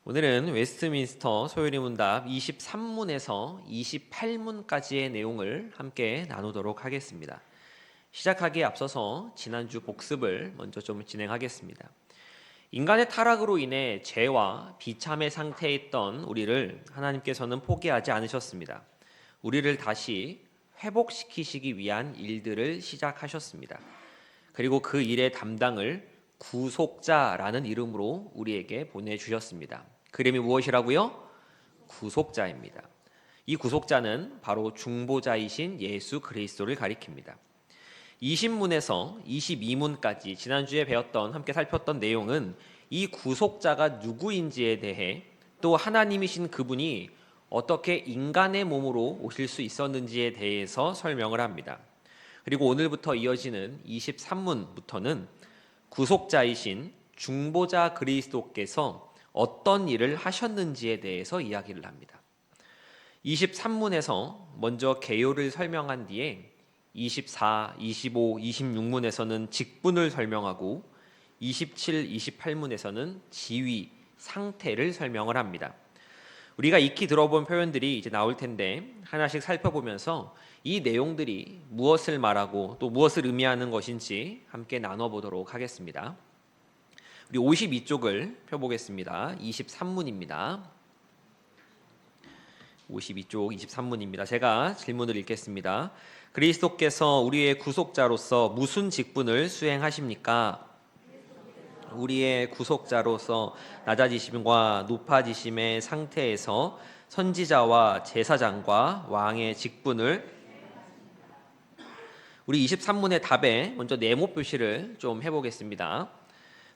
오늘은 웨스트민스터 소요리 문답 23문에서 28문까지의 내용을 함께 나누도록 하겠습니다. 시작하기에 앞서서 지난주 복습을 먼저 좀 진행하겠습니다. 인간의 타락으로 인해 죄와 비참의 상태에 있던 우리를 하나님께서는 포기하지 않으셨습니다. 우리를 다시 회복시키시기 위한 일들을 시작하셨습니다. 그리고 그 일의 담당을 구속자라는 이름으로 우리에게 보내주셨습니다. 그 이름이 무엇이라고요? 구속자입니다. 이 구속자는 바로 중보자이신 예수 그리스도를 가리킵니다. 20문에서 22문까지 지난주에 배웠던 함께 살폈던 내용은 이 구속자가 누구인지에 대해 또 하나님이신 그분이 어떻게 인간의 몸으로 오실 수 있었는지에 대해서 설명을 합니다. 그리고 오늘부터 이어지는 23문부터는 구속자이신 중보자 그리스도께서 어떤 일을 하셨는지에 대해서 이야기를 합니다. 23문에서 먼저 개요를 설명한 뒤에 24, 25, 26문에서는 직분을 설명하고 27, 28문에서는 지위, 상태를 설명을 합니다. 우리가 익히 들어본 표현들이 이제 나올 텐데 하나씩 살펴보면서 이 내용들이 무엇을 말하고 또 무엇을 의미하는 것인지 함께 나눠보도록 하겠습니다. 우리 52쪽을 펴보겠습니다. 23문입니다. 52쪽 23문입니다. 제가 질문을 읽겠습니다. 그리스도께서 우리의 구속자로서 무슨 직분을 수행하십니까? 우리의 구속자로서 낮아지심과 높아지심의 상태에서 선지자와 제사장과 왕의 직분을 우리 23문의 답에 먼저 네모 표시를 좀 해보겠습니다.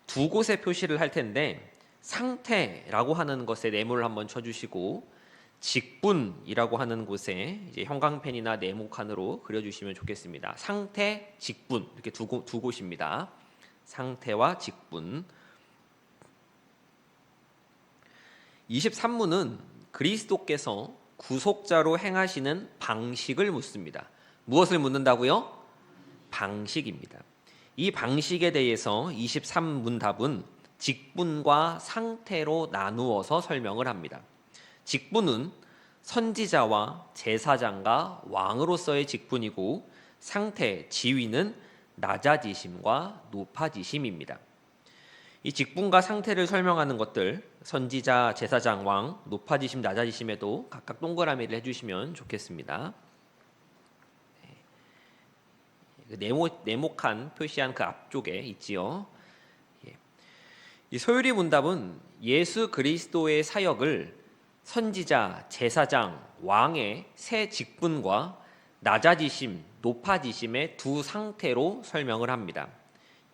두 곳에 표시를 할 텐데 상태라고 하는 것에 네모를 한번 쳐주시고 직분이라고 하는 곳에 이제 형광펜이나 네모칸으로 그려주시면 좋겠습니다. 상태, 직분 이렇게 두 곳입니다. 상태와 직분. 23문은 그리스도께서 구속자로 행하시는 방식을 묻습니다. 무엇을 묻는다고요? 방식입니다. 이 방식에 대해서 23문 답은 직분과 상태로 나누어서 설명을 합니다. 직분은 선지자와 제사장과 왕으로서의 직분이고 상태, 지위는 낮아지심과 높아지심입니다. 이 직분과 상태를 설명하는 것들 선지자, 제사장, 왕, 높아지심, 낮아지심에도 각각 동그라미를 해주시면 좋겠습니다. 네모칸 표시한 그 앞쪽에 있지요. 이 소요리 문답은 예수 그리스도의 사역을 선지자, 제사장, 왕의 세 직분과 낮아지심, 높아지심의 두 상태로 설명을 합니다.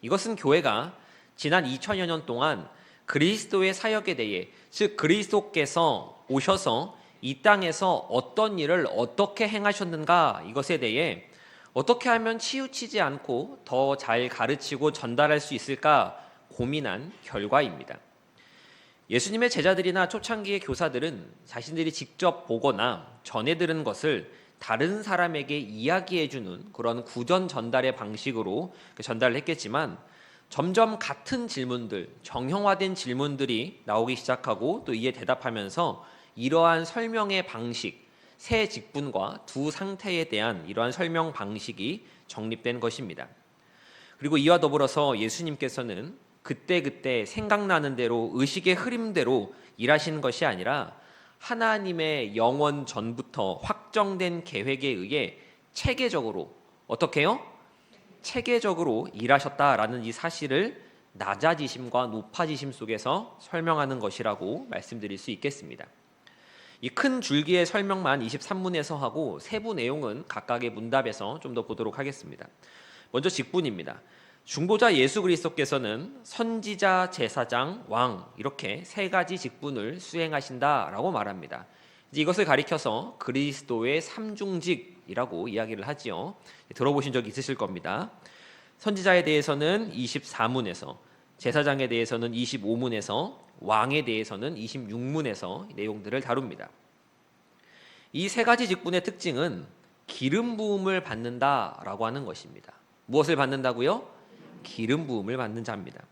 이것은 교회가 지난 2000여 년 동안 그리스도의 사역에 대해, 즉 그리스도께서 오셔서 이 땅에서 어떤 일을 어떻게 행하셨는가 이것에 대해 어떻게 하면 치우치지 않고 더 잘 가르치고 전달할 수 있을까 고민한 결과입니다. 예수님의 제자들이나 초창기의 교사들은 자신들이 직접 보거나 전해 들은 것을 다른 사람에게 이야기해주는 그런 구전 전달의 방식으로 전달을 했겠지만 점점 같은 질문들, 정형화된 질문들이 나오기 시작하고 또 이에 대답하면서 이러한 설명의 방식, 세 직분과 두 상태에 대한 이러한 설명 방식이 정립된 것입니다. 그리고 이와 더불어서 예수님께서는 그때그때 생각나는 대로 의식의 흐름대로 일하시는 것이 아니라 하나님의 영원 전부터 확정된 계획에 의해 체계적으로 어떻게 해요? 체계적으로 일하셨다라는 이 사실을 낮아지심과 높아지심 속에서 설명하는 것이라고 말씀드릴 수 있겠습니다. 이 큰 줄기의 설명만 23문에서 하고 세부 내용은 각각의 문답에서 좀 더 보도록 하겠습니다. 먼저 직분입니다. 중보자 예수 그리스도께서는 선지자, 제사장, 왕 이렇게 세 가지 직분을 수행하신다라고 말합니다. 이것을 가리켜서 그리스도의 삼중직이라고 이야기를 하지요. 들어보신 적 있으실 겁니다. 선지자에 대해서는 24문에서, 제사장에 대해서는 25문에서, 왕에 대해서는 26문에서 내용들을 다룹니다. 이 세 가지 직분의 특징은 기름 부음을 받는다라고 하는 것입니다. 무엇을 받는다고요? 기름 부음을 받는 자입니다.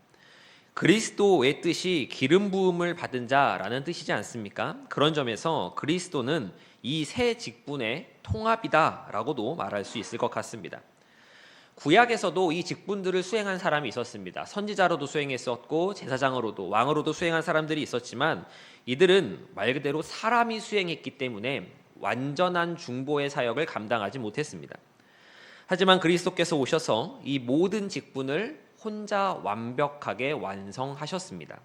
그리스도의 뜻이 기름 부음을 받은 자라는 뜻이지 않습니까? 그런 점에서 그리스도는 이 세 직분의 통합이다라고도 말할 수 있을 것 같습니다. 구약에서도 이 직분들을 수행한 사람이 있었습니다. 선지자로도 수행했었고 제사장으로도 왕으로도 수행한 사람들이 있었지만 이들은 말 그대로 사람이 수행했기 때문에 완전한 중보의 사역을 감당하지 못했습니다. 하지만 그리스도께서 오셔서 이 모든 직분을 혼자 완벽하게 완성하셨습니다.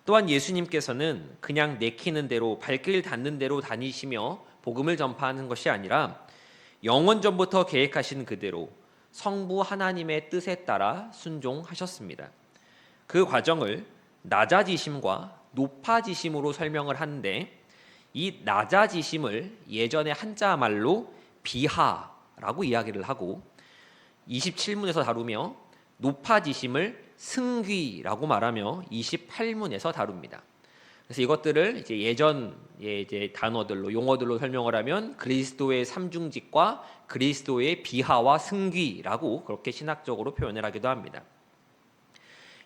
또한 예수님께서는 그냥 내키는 대로 발길 닿는 대로 다니시며 복음을 전파하는 것이 아니라 영원 전부터 계획하신 그대로 성부 하나님의 뜻에 따라 순종하셨습니다. 그 과정을 낮아지심과 높아지심으로 설명을 하는데 이 낮아지심을 예전에 한자 말로 비하라고 이야기를 하고 27문에서 다루며 높아지심을 승귀라고 말하며 28문에서 다룹니다. 그래서 이것들을 이제 예전의 이제 단어들로 용어들로 설명을 하면 그리스도의 삼중직과 그리스도의 비하와 승귀라고 그렇게 신학적으로 표현을 하기도 합니다.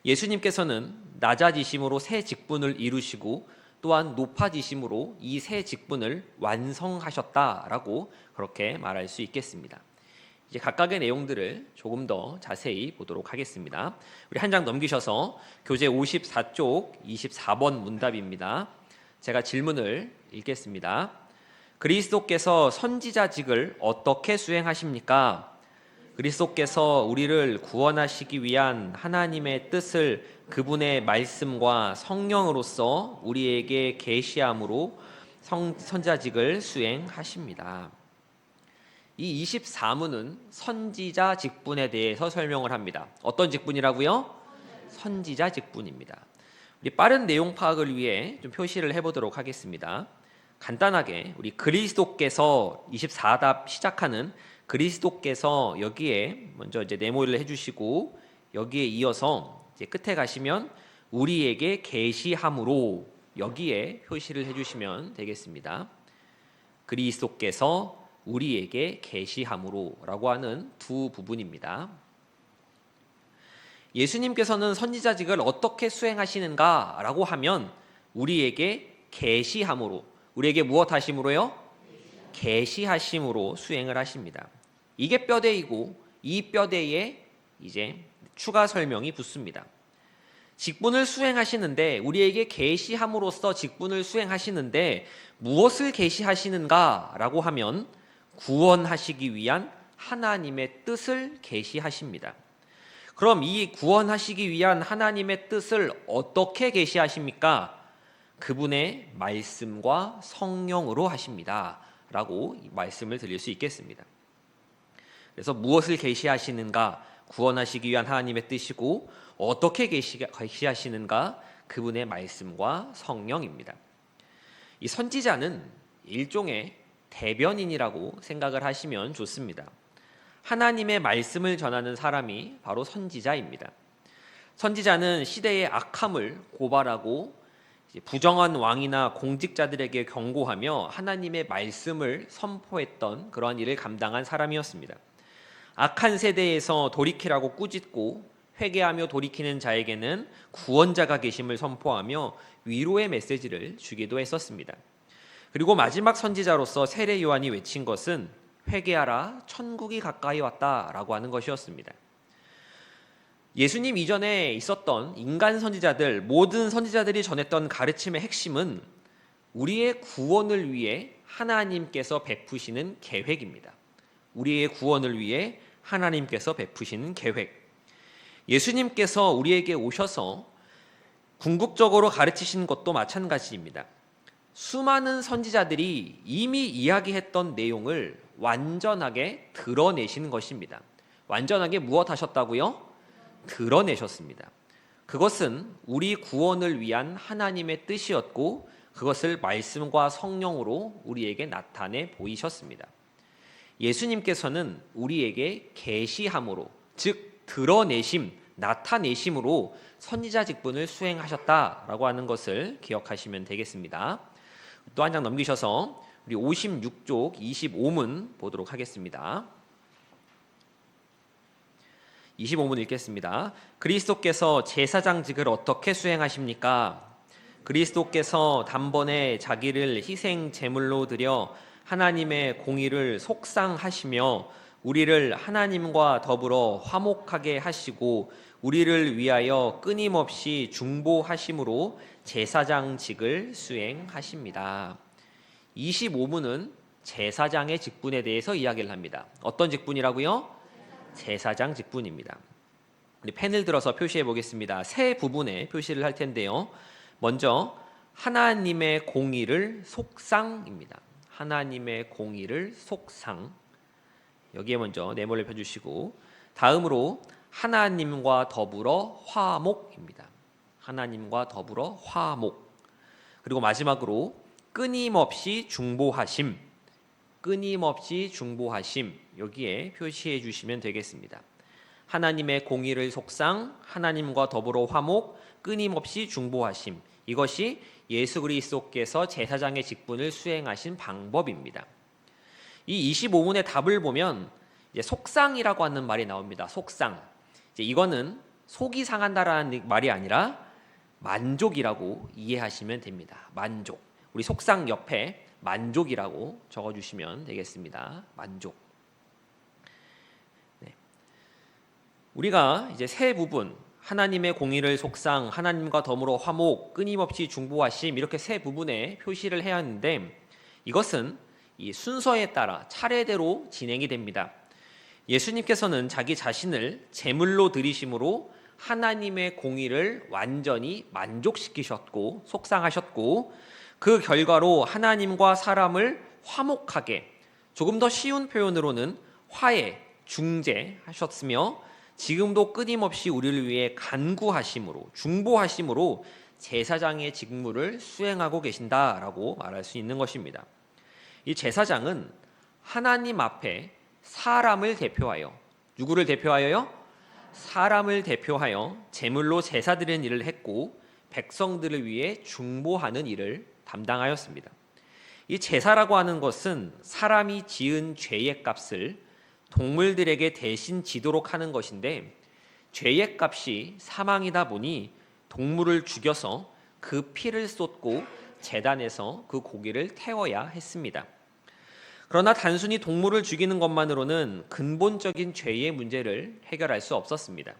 예수님께서는 낮아지심으로 새 직분을 이루시고 또한 높아지심으로 이 새 직분을 완성하셨다라고 그렇게 말할 수 있겠습니다. 이제 각각의 내용들을 조금 더 자세히 보도록 하겠습니다. 우리 한 장 넘기셔서 교재 54쪽 24번 문답입니다. 제가 질문을 읽겠습니다. 그리스도께서 선지자직을 어떻게 수행하십니까? 그리스도께서 우리를 구원하시기 위한 하나님의 뜻을 그분의 말씀과 성령으로서 우리에게 계시함으로 선지자직을 수행하십니다. 이 24문은 선지자 직분에 대해서 설명을 합니다. 어떤 직분이라고요? 선지자 직분입니다. 우리 빠른 내용 파악을 위해 좀 표시를 해보도록 하겠습니다. 간단하게 우리 그리스도께서 24답 시작하는 그리스도께서 여기에 먼저 이제 네모를 해주시고 여기에 이어서 이제 끝에 가시면 우리에게 계시함으로 여기에 표시를 해주시면 되겠습니다. 그리스도께서 우리에게 계시함으로라고 하는 두 부분입니다. 예수님께서는 선지자직을 어떻게 수행하시는가라고 하면 우리에게 계시함으로, 우리에게 무엇 하심으로요? 계시하심으로 수행을 하십니다. 이게 뼈대이고 이 뼈대에 이제 추가 설명이 붙습니다. 직분을 수행하시는데 우리에게 계시함으로써 직분을 수행하시는데 무엇을 계시하시는가라고 하면 구원하시기 위한 하나님의 뜻을 계시하십니다. 그럼 이 구원하시기 위한 하나님의 뜻을 어떻게 계시하십니까? 그분의 말씀과 성령으로 하십니다. 라고 말씀을 드릴 수 있겠습니다. 그래서 무엇을 계시하시는가? 구원하시기 위한 하나님의 뜻이고 어떻게 계시하시는가? 그분의 말씀과 성령입니다. 이 선지자는 일종의 대변인이라고 생각을 하시면 좋습니다. 하나님의 말씀을 전하는 사람이 바로 선지자입니다. 선지자는 시대의 악함을 고발하고 부정한 왕이나 공직자들에게 경고하며 하나님의 말씀을 선포했던 그러한 일을 감당한 사람이었습니다. 악한 세대에서 돌이키라고 꾸짖고 회개하며 돌이키는 자에게는 구원자가 계심을 선포하며 위로의 메시지를 주기도 했었습니다. 그리고 마지막 선지자로서 세례 요한이 외친 것은 회개하라 천국이 가까이 왔다라고 하는 것이었습니다. 예수님 이전에 있었던 인간 선지자들, 모든 선지자들이 전했던 가르침의 핵심은 우리의 구원을 위해 하나님께서 베푸시는 계획입니다. 우리의 구원을 위해 하나님께서 베푸시는 계획. 예수님께서 우리에게 오셔서 궁극적으로 가르치신 것도 마찬가지입니다. 수많은 선지자들이 이미 이야기했던 내용을 완전하게 드러내신 것입니다. 완전하게 무엇 하셨다고요? 드러내셨습니다. 그것은 우리 구원을 위한 하나님의 뜻이었고 그것을 말씀과 성령으로 우리에게 나타내 보이셨습니다. 예수님께서는 우리에게 계시함으로, 즉 드러내심, 나타내심으로 선지자 직분을 수행하셨다라고 하는 것을 기억하시면 되겠습니다. 또 한 장 넘기셔서 우리 56쪽 25문 보도록 하겠습니다. 25문 읽겠습니다. 그리스도께서 제사장직을 어떻게 수행하십니까? 그리스도께서 단번에 자기를 희생 제물로 드려 하나님의 공의를 속상하시며 우리를 하나님과 더불어 화목하게 하시고 우리를 위하여 끊임없이 중보하심으로 제사장직을 수행하십니다. 25문은 제사장의 직분에 대해서 이야기를 합니다. 어떤 직분이라고요? 제사장 직분입니다. 우리 펜을 들어서 표시해 보겠습니다. 세 부분에 표시를 할 텐데요. 먼저 하나님의 공의를 속상입니다. 하나님의 공의를 속상. 여기에 먼저 네모를 펴주시고, 다음으로 하나님과 더불어 화목입니다. 하나님과 더불어 화목. 그리고 마지막으로 끊임없이 중보하심. 끊임없이 중보하심. 여기에 표시해 주시면 되겠습니다. 하나님의 공의를 속상, 하나님과 더불어 화목, 끊임없이 중보하심. 이것이 예수 그리스도께서 제사장의 직분을 수행하신 방법입니다. 이 25문의 답을 보면 이제 속상이라고 하는 말이 나옵니다. 속상. 이거는 속이 상한다라는 말이 아니라 만족이라고 이해하시면 됩니다. 만족. 우리 속상 옆에 만족이라고 적어주시면 되겠습니다. 만족. 네. 우리가 이제 세 부분, 하나님의 공의를 속상, 하나님과 더불어 화목, 끊임없이 중보하심, 이렇게 세 부분에 표시를 해야 하는데, 이것은 이 순서에 따라 차례대로 진행이 됩니다. 예수님께서는 자기 자신을 제물로 드리심으로 하나님의 공의를 완전히 만족시키셨고 속상하셨고, 그 결과로 하나님과 사람을 화목하게, 조금 더 쉬운 표현으로는 화해, 중재하셨으며 지금도 끊임없이 우리를 위해 간구하심으로, 중보하심으로 제사장의 직무를 수행하고 계신다라고 말할 수 있는 것입니다. 이 제사장은 하나님 앞에 사람을 대표하여, 누구를 대표하여요? 사람을 대표하여 제물로 제사 드리는 일을 했고 백성들을 위해 중보하는 일을 담당하였습니다. 이 제사라고 하는 것은 사람이 지은 죄의 값을 동물들에게 대신 지도록 하는 것인데, 죄의 값이 사망이다 보니 동물을 죽여서 그 피를 쏟고 제단에서 그 고기를 태워야 했습니다. 그러나 단순히 동물을 죽이는 것만으로는 근본적인 죄의 문제를 해결할 수 없었습니다.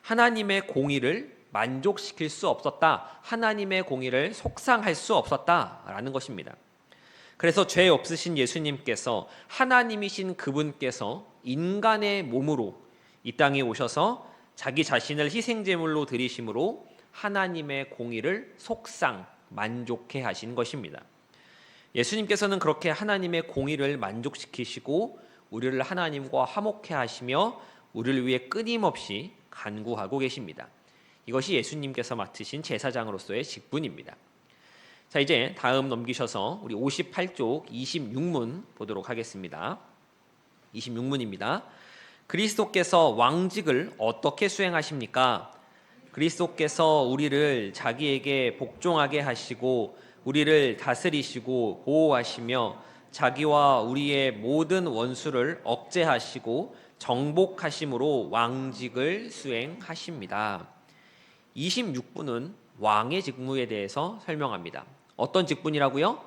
하나님의 공의를 만족시킬 수 없었다. 하나님의 공의를 속상할 수 없었다라는 것입니다. 그래서 죄 없으신 예수님께서, 하나님이신 그분께서 인간의 몸으로 이 땅에 오셔서 자기 자신을 희생제물로 드리심으로 하나님의 공의를 속상, 만족해 하신 것입니다. 예수님께서는 그렇게 하나님의 공의를 만족시키시고 우리를 하나님과 화목해 하시며 우리를 위해 끊임없이 간구하고 계십니다. 이것이 예수님께서 맡으신 제사장으로서의 직분입니다. 자, 이제 다음 넘기셔서 우리 58쪽 26문 보도록 하겠습니다. 26문입니다. 그리스도께서 왕직을 어떻게 수행하십니까? 그리스도께서 우리를 자기에게 복종하게 하시고 우리를 다스리시고 보호하시며 자기와 우리의 모든 원수를 억제하시고 정복하심으로 왕직을 수행하십니다. 26분은 왕의 직무에 대해서 설명합니다. 어떤 직분이라고요?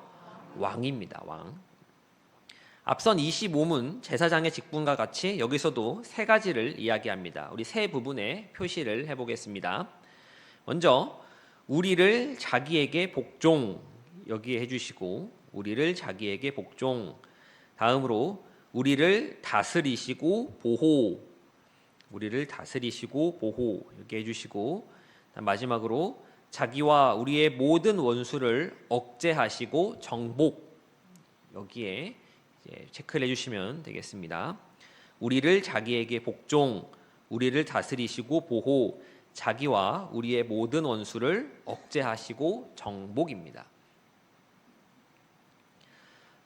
왕입니다. 왕. 앞선 25문 제사장의 직분과 같이 여기서도 세 가지를 이야기합니다. 우리 세 부분에 표시를 해보겠습니다. 먼저 우리를 자기에게 복종, 여기에 해주시고 우리를 자기에게 복종. 다음으로 우리를 다스리시고 보호, 우리를 다스리시고 보호, 여기 해주시고, 마지막으로 자기와 우리의 모든 원수를 억제하시고 정복, 여기에 이제 체크를 해주시면 되겠습니다. 우리를 자기에게 복종, 우리를 다스리시고 보호, 자기와 우리의 모든 원수를 억제하시고 정복입니다.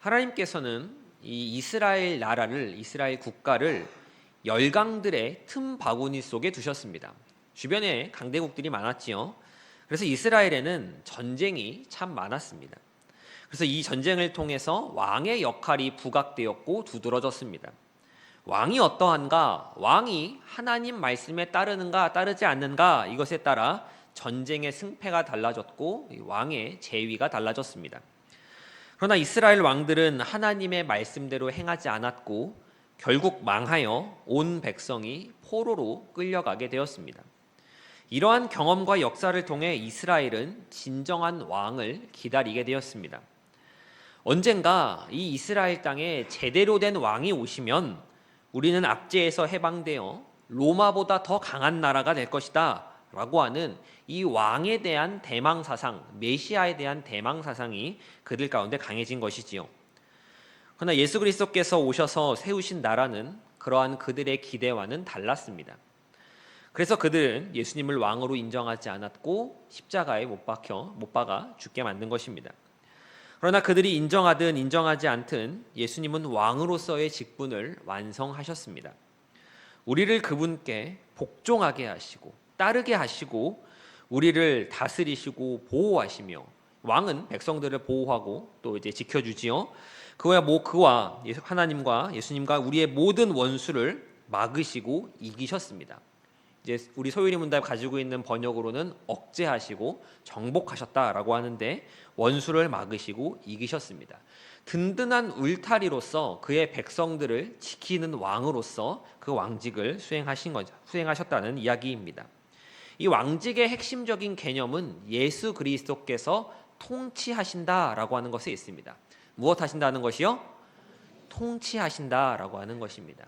하나님께서는 이 이스라엘 나라를, 이스라엘 국가를 열강들의 틈 바구니 속에 두셨습니다. 주변에 강대국들이 많았지요. 그래서 이스라엘에는 전쟁이 참 많았습니다. 그래서 이 전쟁을 통해서 왕의 역할이 부각되었고 두드러졌습니다. 왕이 어떠한가? 왕이 하나님 말씀에 따르는가 따르지 않는가? 이것에 따라 전쟁의 승패가 달라졌고 왕의 재위가 달라졌습니다. 그러나 이스라엘 왕들은 하나님의 말씀대로 행하지 않았고 결국 망하여 온 백성이 포로로 끌려가게 되었습니다. 이러한 경험과 역사를 통해 이스라엘은 진정한 왕을 기다리게 되었습니다. 언젠가 이 이스라엘 땅에 제대로 된 왕이 오시면 우리는 압제에서 해방되어 로마보다 더 강한 나라가 될 것이다 라고 하는 이 왕에 대한 대망사상, 메시아에 대한 대망사상이 그들 가운데 강해진 것이지요. 그러나 예수 그리스도께서 오셔서 세우신 나라는 그러한 그들의 기대와는 달랐습니다. 그래서 그들은 예수님을 왕으로 인정하지 않았고 십자가에 못 박아 죽게 만든 것입니다. 그러나 그들이 인정하든 인정하지 않든 예수님은 왕으로서의 직분을 완성하셨습니다. 우리를 그분께 복종하게 하시고 따르게 하시고 우리를 다스리시고 보호하시며, 왕은 백성들을 보호하고 또 이제 지켜주지요. 그와 하나님과 예수님과 우리의 모든 원수를 막으시고 이기셨습니다. 이제 우리 소유리 문답 가지고 있는 번역으로는 억제하시고 정복하셨다라고 하는데, 원수를 막으시고 이기셨습니다. 든든한 울타리로서 그의 백성들을 지키는 왕으로서 그 왕직을 수행하셨다는 이야기입니다. 이 왕직의 핵심적인 개념은 예수 그리스도께서 통치하신다라고 하는 것에 있습니다. 무엇 하신다는 것이요? 통치하신다라고 하는 것입니다.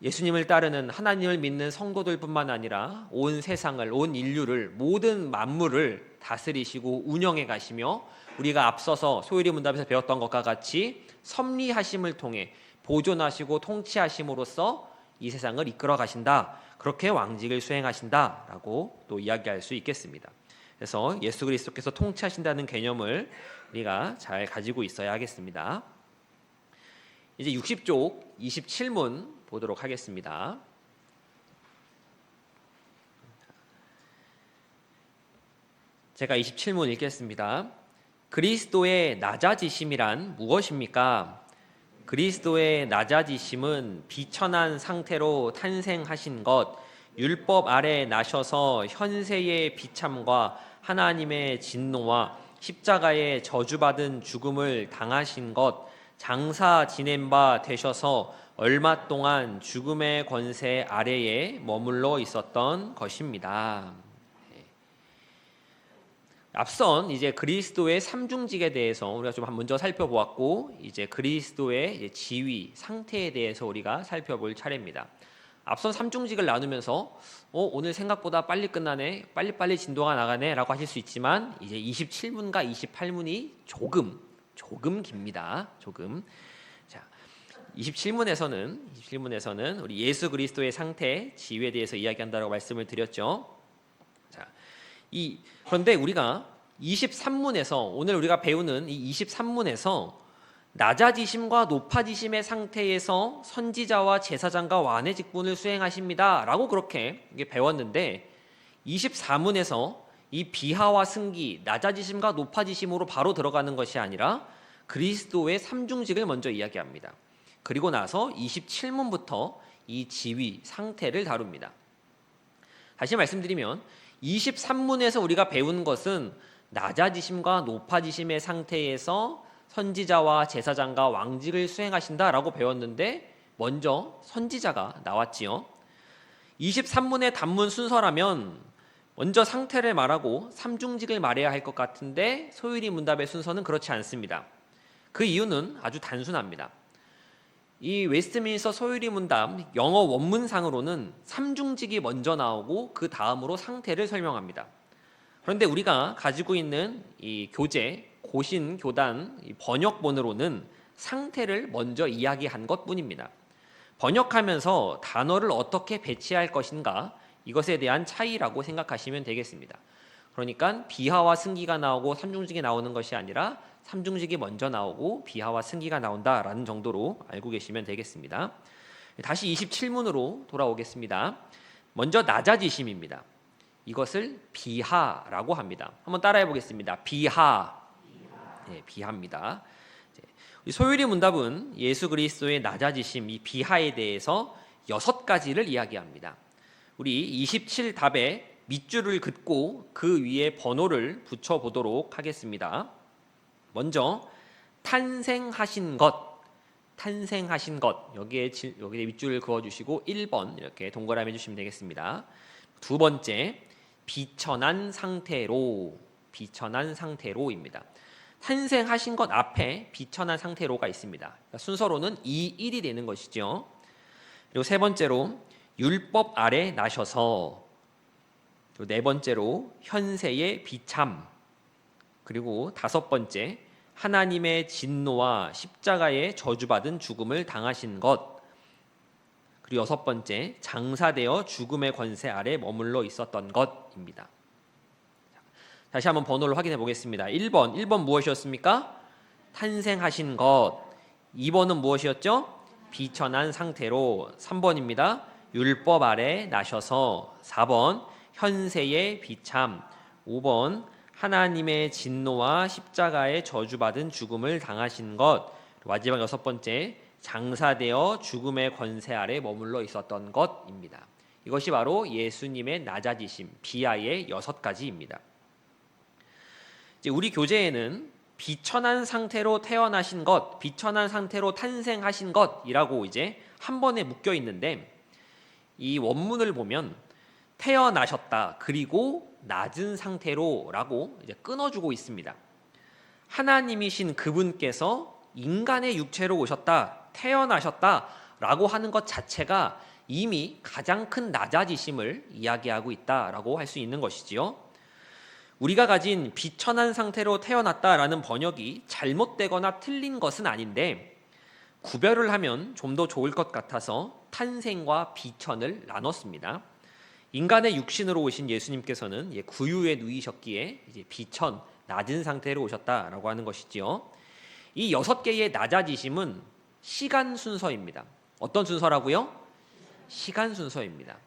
예수님을 따르는, 하나님을 믿는 성도들뿐만 아니라 온 세상을, 온 인류를, 모든 만물을 다스리시고 운영해 가시며, 우리가 앞서서 소유리 문답에서 배웠던 것과 같이 섭리하심을 통해 보존하시고 통치하심으로써 이 세상을 이끌어 가신다, 그렇게 왕직을 수행하신다라고 또 이야기할 수 있겠습니다. 그래서 예수 그리스도께서 통치하신다는 개념을 우리가 잘 가지고 있어야 하겠습니다. 이제 60쪽 27문 보도록 하겠습니다. 제가 27문 읽겠습니다. 그리스도의 낮아지심이란 무엇입니까? 그리스도의 낮아지심은 비천한 상태로 탄생하신 것, 율법 아래 나셔서 현세의 비참과 하나님의 진노와 십자가의 저주받은 죽음을 당하신 것, 장사 지낸 바 되셔서 얼마 동안 죽음의 권세 아래에 머물러 있었던 것입니다. 앞선 이제 그리스도의 삼중직에 대해서 우리가 좀 먼저 살펴보았고, 이제 그리스도의 지위, 상태에 대해서 우리가 살펴볼 차례입니다. 앞선 삼중직을 나누면서 오늘 생각보다 빨리 끝나네, 빨리빨리 진도가 나가네 라고 하실 수 있지만, 이제 27문과 28문이 조금 깁니다. 조금. 자, 27문에서는 우리 예수 그리스도의 상태, 지위에 대해서 이야기한다고 말씀을 드렸죠. 자, 그런데 우리가 23문에서, 오늘 우리가 배우는 이 23문에서 낮아지심과 높아지심의 상태에서 선지자와 제사장과 왕의 직분을 수행하십니다 라고 그렇게 배웠는데, 24문에서 이 비하와 승기, 낮아지심과 높아지심으로 바로 들어가는 것이 아니라 그리스도의 삼중직을 먼저 이야기합니다. 그리고 나서 27문부터 이 지위, 상태를 다룹니다. 다시 말씀드리면 23문에서 우리가 배운 것은 낮아지심과 높아지심의 상태에서 선지자와 제사장과 왕직을 수행하신다라고 배웠는데, 먼저 선지자가 나왔지요. 23문의 단문 순서라면 먼저 상태를 말하고 삼중직을 말해야 할 것 같은데, 소유리 문답의 순서는 그렇지 않습니다. 그 이유는 아주 단순합니다. 이 웨스트민스터 소유리 문답 영어 원문상으로는 삼중직이 먼저 나오고 그 다음으로 상태를 설명합니다. 그런데 우리가 가지고 있는 이 교재, 고신, 교단, 번역본으로는 상태를 먼저 이야기한 것뿐입니다. 번역하면서 단어를 어떻게 배치할 것인가, 이것에 대한 차이라고 생각하시면 되겠습니다. 그러니까 비하와 승기가 나오고 삼중직이 나오는 것이 아니라 삼중직이 먼저 나오고 비하와 승기가 나온다라는 정도로 알고 계시면 되겠습니다. 다시 27문으로 돌아오겠습니다. 먼저 낮아지심입니다. 이것을 비하라고 합니다. 한번 따라해 보겠습니다. 비하. 네, 비하입니다. 우리 소율이 문답은 예수 그리스도의 낮아지심, 이 비하에 대해서 6가지를 이야기합니다. 우리 27답에 밑줄을 긋고 그 위에 번호를 붙여보도록 하겠습니다. 먼저 탄생하신 것, 여기에 밑줄을 그어주시고 1번 이렇게 동그라미 해주시면 되겠습니다. 두 번째, 비천한 상태로입니다. 탄생하신 것 앞에 비천한 상태로가 있습니다. 그러니까 순서로는 2, 1이 되는 것이죠. 그리고 세 번째로 율법 아래 나셔서, 그리고 네 번째로 현세의 비참, 그리고 다섯 번째 하나님의 진노와 십자가에 저주받은 죽음을 당하신 것, 그리고 여섯 번째 장사되어 죽음의 권세 아래 머물러 있었던 것입니다. 다시 한번 번호를 확인해 보겠습니다. 1번 무엇이었습니까? 탄생하신 것. 2번은 무엇이었죠? 비천한 상태로. 3번입니다. 율법 아래 나셔서. 4번 현세의 비참. 5번 하나님의 진노와 십자가에 저주받은 죽음을 당하신 것. 마지막 6번째 장사되어 죽음의 권세 아래 머물러 있었던 것입니다. 이것이 바로 예수님의 낮아지심, 비하의 6가지입니다. 우리 교재에는 비천한 상태로 태어나신 것, 비천한 상태로 탄생하신 것이라고 이제 한 번에 묶여 있는데, 이 원문을 보면 태어나셨다 그리고 낮은 상태로라고 이제 끊어주고 있습니다. 하나님이신 그분께서 인간의 육체로 오셨다, 태어나셨다라고 하는 것 자체가 이미 가장 큰 낮아지심을 이야기하고 있다라고 할 수 있는 것이지요. 우리가 가진 비천한 상태로 태어났다라는 번역이 잘못되거나 틀린 것은 아닌데, 구별을 하면 좀 더 좋을 것 같아서 탄생과 비천을 나눴습니다. 인간의 육신으로 오신 예수님께서는 구유에 누이셨기에 이제 비천, 낮은 상태로 오셨다라고 하는 것이지요. 이 6개의 낮아지심은 시간 순서입니다. 어떤 순서라고요? 시간 순서입니다.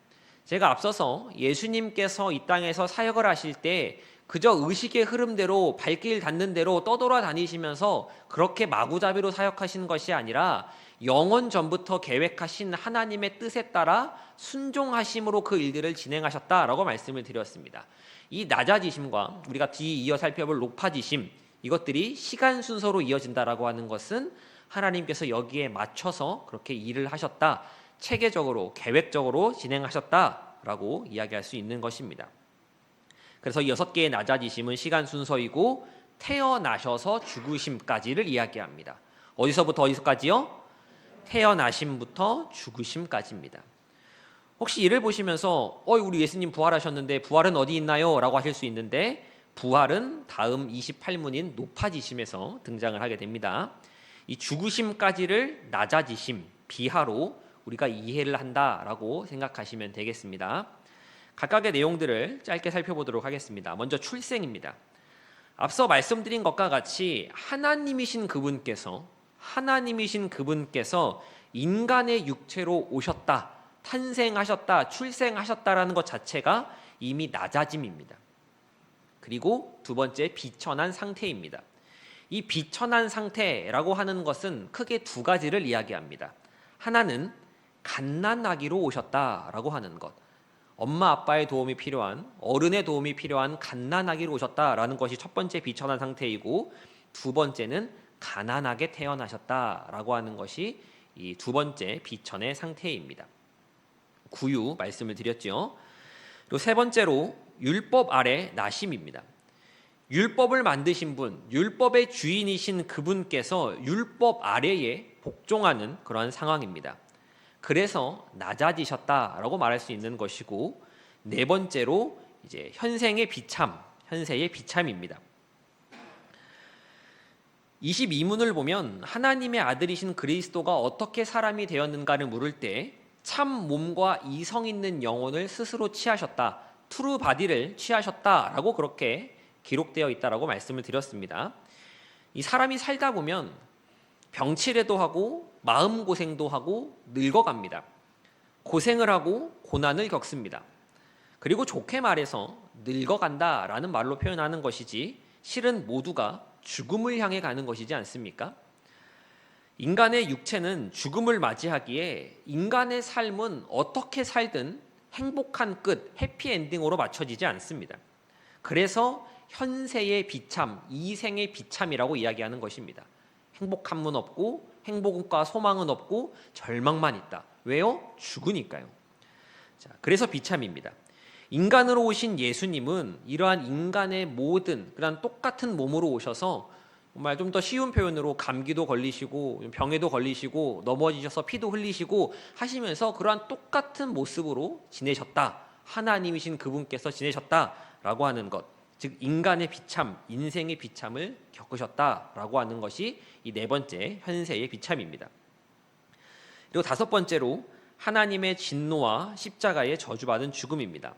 제가 앞서서 예수님께서 이 땅에서 사역을 하실 때 그저 의식의 흐름대로 발길 닿는 대로 떠돌아다니시면서 그렇게 마구잡이로 사역하신 것이 아니라 영원 전부터 계획하신 하나님의 뜻에 따라 순종하심으로 그 일들을 진행하셨다라고 말씀을 드렸습니다. 이 낮아지심과 우리가 뒤에 이어 살펴볼 높아지심, 이것들이 시간 순서로 이어진다라고 하는 것은 하나님께서 여기에 맞춰서 그렇게 일을 하셨다, 체계적으로 계획적으로 진행하셨다라고 이야기할 수 있는 것입니다. 그래서 6개의 낮아지심은 시간 순서이고 태어나셔서 죽으심까지를 이야기합니다. 어디서부터 어디서까지요? 태어나심부터 죽으심까지입니다. 혹시 이를 보시면서 우리 예수님 부활하셨는데 부활은 어디 있나요? 라고 하실 수 있는데, 부활은 다음 28문인 높아지심에서 등장을 하게 됩니다. 이 죽으심까지를 낮아지심, 비하로 우리가 이해를 한다라고 생각하시면 되겠습니다. 각각의 내용들을 짧게 살펴보도록 하겠습니다. 먼저 출생입니다. 앞서 말씀드린 것과 같이 하나님이신 그분께서 인간의 육체로 오셨다, 탄생하셨다, 출생하셨다라는 것 자체가 이미 낮아짐입니다. 그리고 두 번째, 비천한 상태입니다. 이 비천한 상태라고 하는 것은 크게 2가지를 이야기합니다. 하나는 갓난아기로 오셨다라고 하는 것, 엄마 아빠의 도움이 필요한, 어른의 도움이 필요한 갓난아기로 오셨다라는 것이 첫 번째 비천한 상태이고, 두 번째는 가난하게 태어나셨다라고 하는 것이 이 두 번째 비천의 상태입니다. 구유 말씀을 드렸죠. 그리고 세 번째로 율법 아래 나심입니다. 율법을 만드신 분, 율법의 주인이신 그분께서 율법 아래에 복종하는 그러한 상황입니다. 그래서 낮아지셨다라고 말할 수 있는 것이고, 네 번째로 이제 현세의 비참입니다. 22문을 보면 하나님의 아들이신 그리스도가 어떻게 사람이 되었는가를 물을 때 참 몸과 이성 있는 영혼을 스스로 취하셨다, 트루 바디를 취하셨다라고 그렇게 기록되어 있다라고 말씀을 드렸습니다. 이 사람이 살다 보면 병치레도 하고 마음고생도 하고 늙어갑니다. 고생을 하고 고난을 겪습니다. 그리고 좋게 말해서 늙어간다라는 말로 표현하는 것이지, 실은 모두가 죽음을 향해 가는 것이지 않습니까? 인간의 육체는 죽음을 맞이하기에 인간의 삶은 어떻게 살든 행복한 끝, 해피엔딩으로 맞춰지지 않습니다. 그래서 현세의 비참, 이생의 비참이라고 이야기하는 것입니다. 행복함은 없고 행복과 소망은 없고 절망만 있다. 왜요? 죽으니까요. 자, 그래서 비참입니다. 인간으로 오신 예수님은 이러한 인간의 모든 그런 똑같은 몸으로 오셔서 정말 좀 더 쉬운 표현으로 감기도 걸리시고 병에도 걸리시고 넘어지셔서 피도 흘리시고 하시면서 그러한 똑같은 모습으로 지내셨다. 하나님이신 그분께서 지내셨다라고 하는 것, 즉 인간의 비참, 인생의 비참을 겪으셨다라고 하는 것이 이 네 번째 현세의 비참입니다. 그리고 다섯 번째로 하나님의 진노와 십자가의 저주받은 죽음입니다.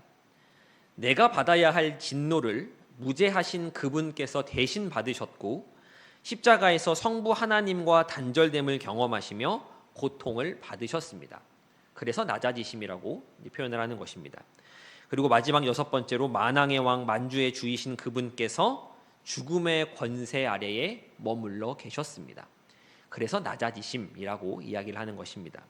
내가 받아야 할 진노를 무죄하신 그분께서 대신 받으셨고 십자가에서 성부 하나님과 단절됨을 경험하시며 고통을 받으셨습니다. 그래서 낮아지심이라고 표현을 하는 것입니다. 그리고 마지막 여섯 번째로 만왕의 왕 만주의 주이신 그분께서 죽음의 권세 아래에 머물러 계셨습니다. 그래서 낮아지심이라고 이야기를 하는 것입니다.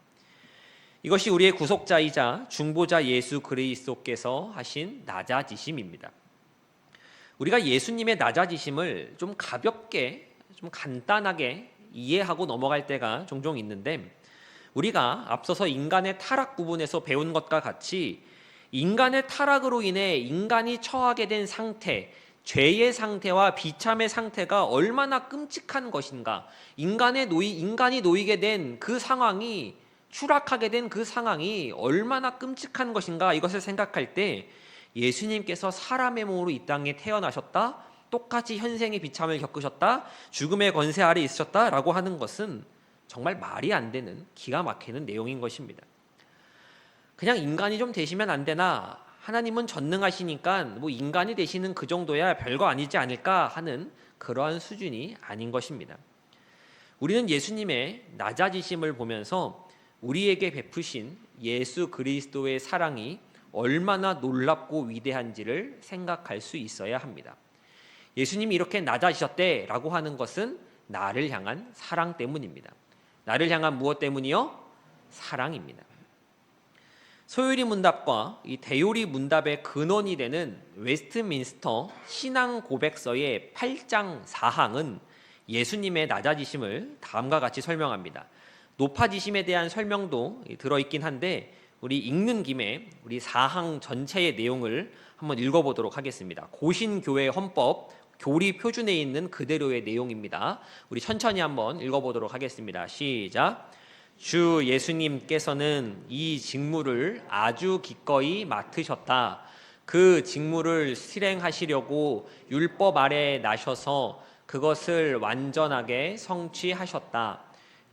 이것이 우리의 구속자이자 중보자 예수 그리스도께서 하신 낮아지심입니다. 우리가 예수님의 낮아지심을 좀 가볍게, 좀 간단하게 이해하고 넘어갈 때가 종종 있는데, 우리가 앞서서 인간의 타락 부분에서 배운 것과 같이 인간의 타락으로 인해 인간이 처하게 된 상태, 죄의 상태와 비참의 상태가 얼마나 끔찍한 것인가, 인간이 놓이게 된 그 상황이, 추락하게 된 그 상황이 얼마나 끔찍한 것인가, 이것을 생각할 때 예수님께서 사람의 몸으로 이 땅에 태어나셨다, 똑같이 현생의 비참을 겪으셨다, 죽음의 권세 아래 있으셨다라고 하는 것은 정말 말이 안 되는 기가 막히는 내용인 것입니다. 그냥 인간이 좀 되시면 안 되나, 하나님은 전능하시니까 뭐 인간이 되시는 그 정도야 별거 아니지 않을까 하는 그러한 수준이 아닌 것입니다. 우리는 예수님의 낮아지심을 보면서 우리에게 베푸신 예수 그리스도의 사랑이 얼마나 놀랍고 위대한지를 생각할 수 있어야 합니다. 예수님이 이렇게 낮아지셨대라고 하는 것은 나를 향한 사랑 때문입니다. 나를 향한 무엇 때문이요? 사랑입니다. 소요리 문답과 이 대요리 문답의 근원이 되는 웨스트민스터 신앙 고백서의 8장 4항은 예수님의 낮아지심을 다음과 같이 설명합니다. 높아지심에 대한 설명도 들어있긴 한데 우리 읽는 김에 우리 4항 전체의 내용을 한번 읽어보도록 하겠습니다. 고신교회 헌법 교리 표준에 있는 그대로의 내용입니다. 우리 천천히 한번 읽어보도록 하겠습니다. 시작. 주 예수님께서는 이 직무를 아주 기꺼이 맡으셨다. 그 직무를 실행하시려고 율법 아래 나셔서 그것을 완전하게 성취하셨다.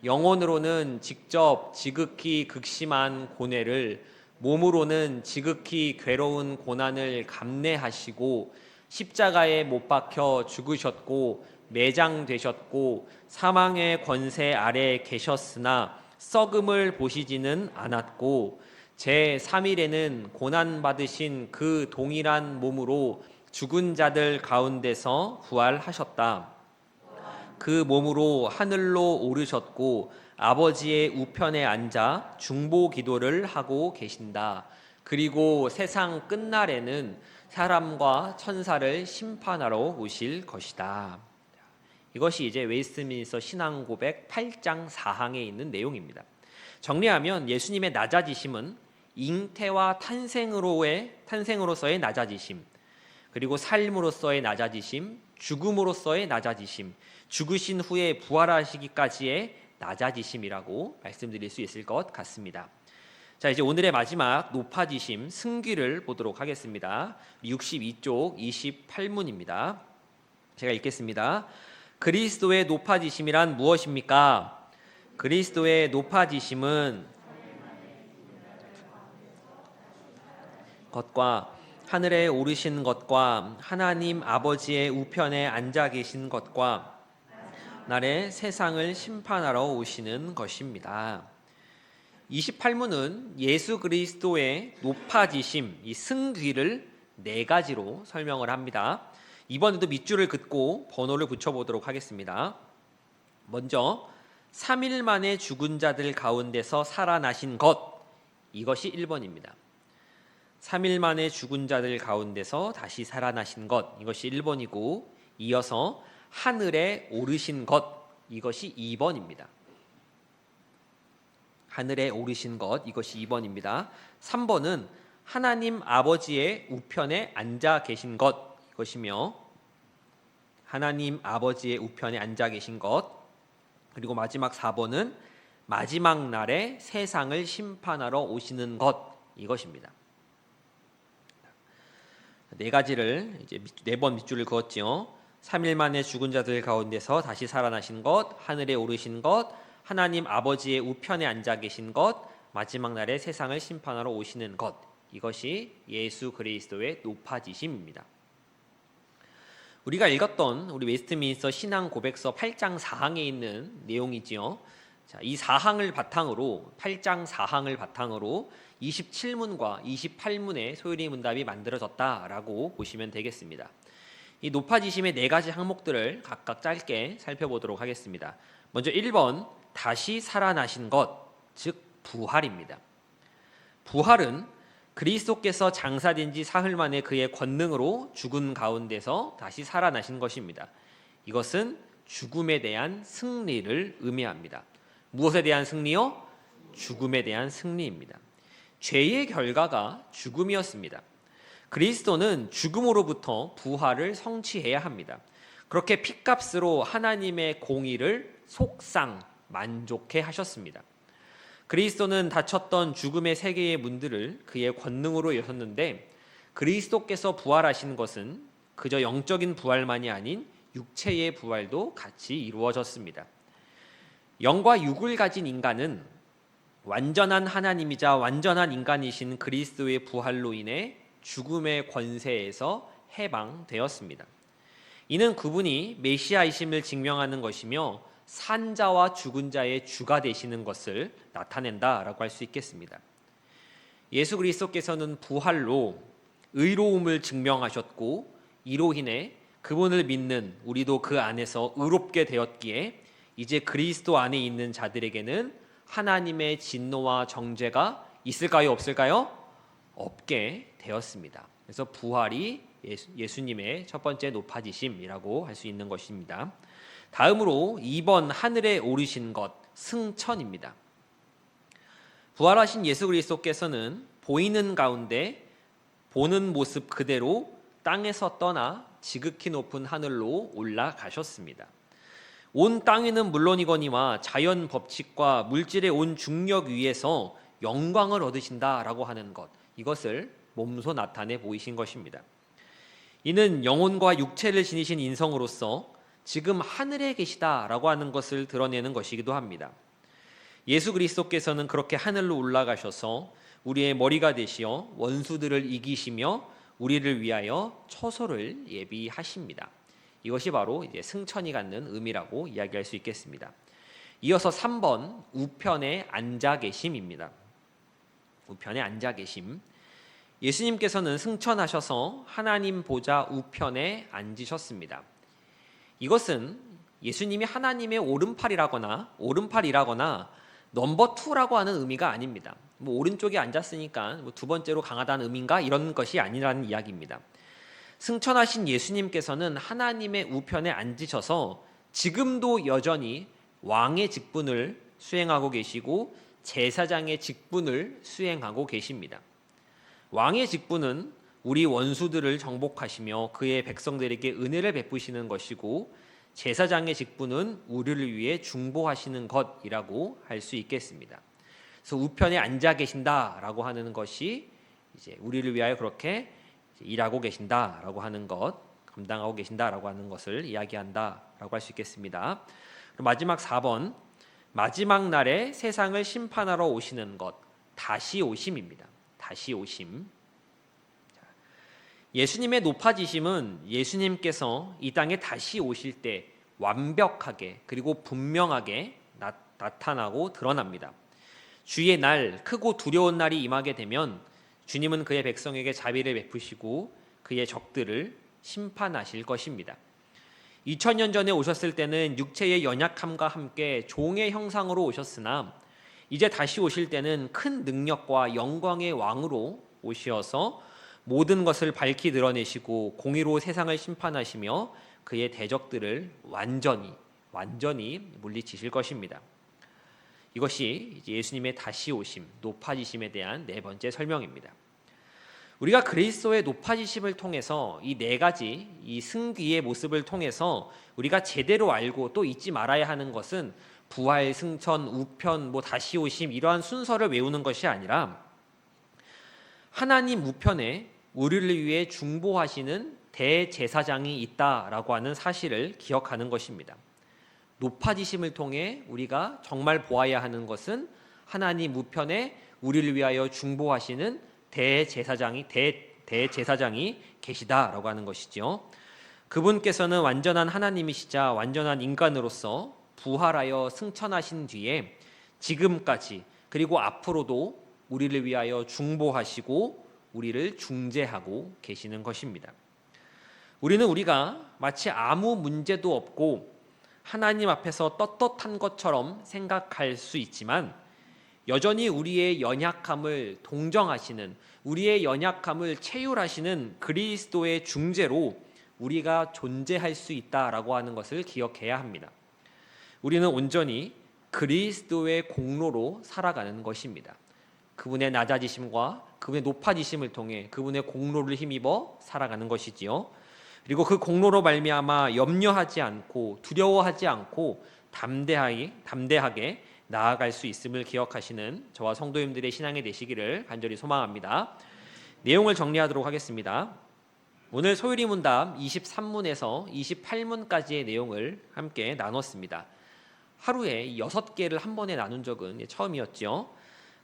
영혼으로는 직접 지극히 극심한 고뇌를, 몸으로는 지극히 괴로운 고난을 감내하시고 십자가에 못 박혀 죽으셨고 매장되셨고 사망의 권세 아래 계셨으나 썩음을 보시지는 않았고 제3일에는 고난받으신 그 동일한 몸으로 죽은 자들 가운데서 부활하셨다. 그 몸으로 하늘로 오르셨고 아버지의 우편에 앉아 중보 기도를 하고 계신다. 그리고 세상 끝날에는 사람과 천사를 심판하러 오실 것이다. 이것이 이제 웨스트민스터 신앙 고백 8장 4항에 있는 내용입니다. 정리하면 예수님의 낮아지심은 잉태와 탄생으로서의 낮아지심, 그리고 삶으로서의 낮아지심, 죽음으로서의 낮아지심, 죽으신 후에 부활하시기까지의 낮아지심이라고 말씀드릴 수 있을 것 같습니다. 자, 이제 오늘의 마지막 높아지심, 승귀를 보도록 하겠습니다. 62쪽 28문입니다. 제가 읽겠습니다. 그리스도의 높아지심이란 무엇입니까? 그리스도의 높아지심은 것과 하늘에 오르신 것과 하나님 아버지의 우편에 앉아 계신 것과 날에 세상을 심판하러 오시는 것입니다. 28문은 예수 그리스도의 높아지심, 이 승귀를 네 가지로 설명을 합니다. 이번에도 밑줄을 긋고 번호를 붙여보도록 하겠습니다. 먼저 3일 만에 죽은 자들 가운데서 살아나신 것, 이것이 1번입니다. 3일 만에 죽은 자들 가운데서 다시 살아나신 것, 이것이 1번이고, 이어서 하늘에 오르신 것, 이것이 2번입니다. 하늘에 오르신 것, 이것이 2번입니다. 3번은 하나님 아버지의 우편에 앉아 계신 것, 이것이며 하나님 아버지의 우편에 앉아 계신 것, 그리고 마지막 4번은 마지막 날에 세상을 심판하러 오시는 것, 이것입니다. 네 가지를 이제 4번 밑줄을 그었지요. 3일 만에 죽은 자들 가운데서 다시 살아나신 것, 하늘에 오르신 것, 하나님 아버지의 우편에 앉아 계신 것, 마지막 날에 세상을 심판하러 오시는 것, 이것이 예수 그리스도의 높아지심입니다. 우리가 읽었던 우리 웨스트민스터 신앙 고백서 8장 4항에 있는 내용이지요. 자, 이 4항을 바탕으로 8장 4항을 바탕으로 27문과 28문의 소요리 문답이 만들어졌다라고 보시면 되겠습니다. 이 높아지심의 네 가지 항목들을 각각 짧게 살펴보도록 하겠습니다. 먼저 1번, 다시 살아나신 것, 즉 부활입니다. 부활은 그리스도께서 장사된 지 사흘 만에 그의 권능으로 죽은 가운데서 다시 살아나신 것입니다. 이것은 죽음에 대한 승리를 의미합니다. 무엇에 대한 승리요? 죽음에 대한 승리입니다. 죄의 결과가 죽음이었습니다. 그리스도는 죽음으로부터 부활을 성취해야 합니다. 그렇게 핏값으로 하나님의 공의를 속상 만족해 하셨습니다. 그리스도는 닫혔던 죽음의 세계의 문들을 그의 권능으로 여셨는데, 그리스도께서 부활하신 것은 그저 영적인 부활만이 아닌 육체의 부활도 같이 이루어졌습니다. 영과 육을 가진 인간은 완전한 하나님이자 완전한 인간이신 그리스도의 부활로 인해 죽음의 권세에서 해방되었습니다. 이는 그분이 메시아이심을 증명하는 것이며 산자와 죽은 자의 주가 되시는 것을 나타낸다라고 할 수 있겠습니다. 예수 그리스도께서는 부활로 의로움을 증명하셨고, 이로 인해 그분을 믿는 우리도 그 안에서 의롭게 되었기에 이제 그리스도 안에 있는 자들에게는 하나님의 진노와 정죄가 있을까요? 없을까요? 없게 되었습니다. 그래서 부활이 예수님의 첫 번째 높아지심이라고 할 수 있는 것입니다. 다음으로 2번, 하늘에 오르신 것, 승천입니다. 부활하신 예수 그리스도께서는 보이는 가운데 보는 모습 그대로 땅에서 떠나 지극히 높은 하늘로 올라가셨습니다. 온 땅에는 물론이거니와 자연 법칙과 물질의 온 중력 위에서 영광을 얻으신다라고 하는 것, 이것을 몸소 나타내 보이신 것입니다. 이는 영혼과 육체를 지니신 인성으로서 지금 하늘에 계시다라고 하는 것을 드러내는 것이기도 합니다. 예수 그리스도께서는 그렇게 하늘로 올라가셔서 우리의 머리가 되시어 원수들을 이기시며 우리를 위하여 처소를 예비하십니다. 이것이 바로 이제 승천이 갖는 의미라고 이야기할 수 있겠습니다. 이어서 3번, 우편에 앉아 계심입니다. 우편에 앉아 계심. 예수님께서는 승천하셔서 하나님 보좌 우편에 앉으셨습니다. 이것은 예수님이 하나님의 오른팔이라거나 넘버 2라고 하는 의미가 아닙니다. 오른쪽에 앉았으니까 두 번째로 강하다는 의미인가, 이런 것이 아니라는 이야기입니다. 승천하신 예수님께서는 하나님의 우편에 앉으셔서 지금도 여전히 왕의 직분을 수행하고 계시고 제사장의 직분을 수행하고 계십니다. 왕의 직분은 우리 원수들을 정복하시며 그의 백성들에게 은혜를 베푸시는 것이고, 제사장의 직분은 우리를 위해 중보하시는 것이라고 할 수 있겠습니다. 그래서 우편에 앉아 계신다라고 하는 것이 이제 우리를 위하여 그렇게 일하고 계신다라고 하는 것, 감당하고 계신다라고 하는 것을 이야기한다라고 할 수 있겠습니다. 그리고 마지막 4번, 마지막 날에 세상을 심판하러 오시는 것, 다시 오심입니다. 다시 오심. 예수님의 높아지심은 예수님께서 이 땅에 다시 오실 때 완벽하게 그리고 분명하게 나타나고 드러납니다. 주의 날, 크고 두려운 날이 임하게 되면 주님은 그의 백성에게 자비를 베푸시고 그의 적들을 심판하실 것입니다. 2000년 전에 오셨을 때는 육체의 연약함과 함께 종의 형상으로 오셨으나 이제 다시 오실 때는 큰 능력과 영광의 왕으로 오시어서 모든 것을 밝히 드러내시고 공의로 세상을 심판하시며 그의 대적들을 완전히 물리치실 것입니다. 이것이 예수님의 다시 오심, 높아지심에 대한 네 번째 설명입니다. 우리가 그리스도의 높아지심을 통해서 이 네 가지 이 승귀의 모습을 통해서 우리가 제대로 알고 또 잊지 말아야 하는 것은 부활, 승천, 우편, 다시 오심 이러한 순서를 외우는 것이 아니라 하나님 우편에 우리를 위해 중보하시는 대제사장이 있다라고 하는 사실을 기억하는 것입니다. 높아지심을 통해 우리가 정말 보아야 하는 것은 하나님 우편에 우리를 위하여 중보하시는 대제사장이 계시다라고 하는 것이죠. 그분께서는 완전한 하나님이시자 완전한 인간으로서 부활하여 승천하신 뒤에 지금까지 그리고 앞으로도 우리를 위하여 중보하시고 우리를 중재하고 계시는 것입니다. 우리가 마치 아무 문제도 없고 하나님 앞에서 떳떳한 것처럼 생각할 수 있지만 여전히 우리의 연약함을 동정하시는, 우리의 연약함을 체휼하시는 그리스도의 중재로 우리가 존재할 수 있다라고 하는 것을 기억해야 합니다. 우리는 온전히 그리스도의 공로로 살아가는 것입니다. 그분의 낮아지심과 그분의 높아지심을 통해 그분의 공로를 힘입어 살아가는 것이지요. 그리고 그 공로로 말미암아 염려하지 않고 두려워하지 않고 담대하게 나아갈 수 있음을 기억하시는 저와 성도님들의 신앙이 되시기를 간절히 소망합니다. 내용을 정리하도록 하겠습니다. 오늘 소율이 문답 23문에서 28문까지의 내용을 함께 나눴습니다. 하루에 6개를 한 번에 나눈 적은 처음이었죠.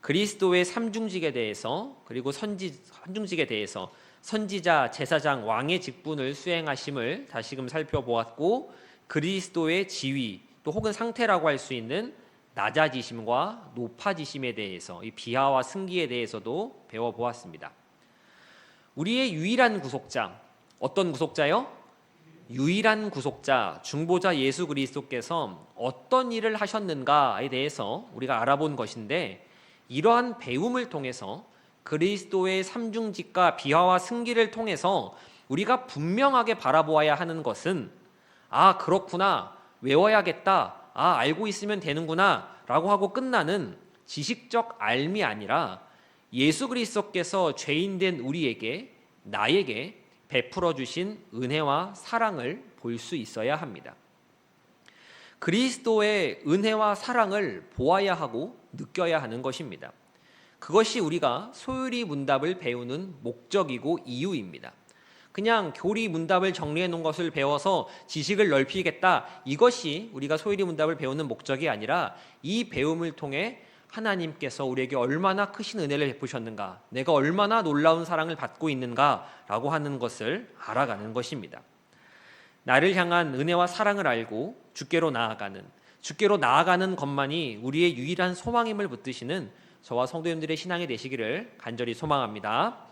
그리스도의 삼중직에 대해서 그리고 삼중직에 대해서 선지자, 제사장, 왕의 직분을 수행하심을 다시금 살펴보았고 그리스도의 지위 또 혹은 상태라고 할 수 있는 낮아지심과 높아지심에 대해서 이 비하와 승기에 대해서도 배워보았습니다. 우리의 유일한 구속자, 어떤 구속자요? 유일한 구속자, 중보자 예수 그리스도께서 어떤 일을 하셨는가에 대해서 우리가 알아본 것인데 이러한 배움을 통해서 그리스도의 삼중직과 비하와 승기를 통해서 우리가 분명하게 바라보아야 하는 것은 그렇구나, 외워야겠다, 알고 있으면 되는구나 라고 하고 끝나는 지식적 알미 아니라 예수 그리스도께서 죄인된 우리에게, 나에게 베풀어 주신 은혜와 사랑을 볼 수 있어야 합니다. 그리스도의 은혜와 사랑을 보아야 하고 느껴야 하는 것입니다. 그것이 우리가 소율이 문답을 배우는 목적이고 이유입니다. 그냥 교리 문답을 정리해 놓은 것을 배워서 지식을 넓히겠다, 이것이 우리가 소율이 문답을 배우는 목적이 아니라 이 배움을 통해 하나님께서 우리에게 얼마나 크신 은혜를 베푸셨는가, 내가 얼마나 놀라운 사랑을 받고 있는가라고 하는 것을 알아가는 것입니다. 나를 향한 은혜와 사랑을 알고 주께로 나아가는 것만이 우리의 유일한 소망임을 붙드시는 저와 성도님들의 신앙이 되시기를 간절히 소망합니다.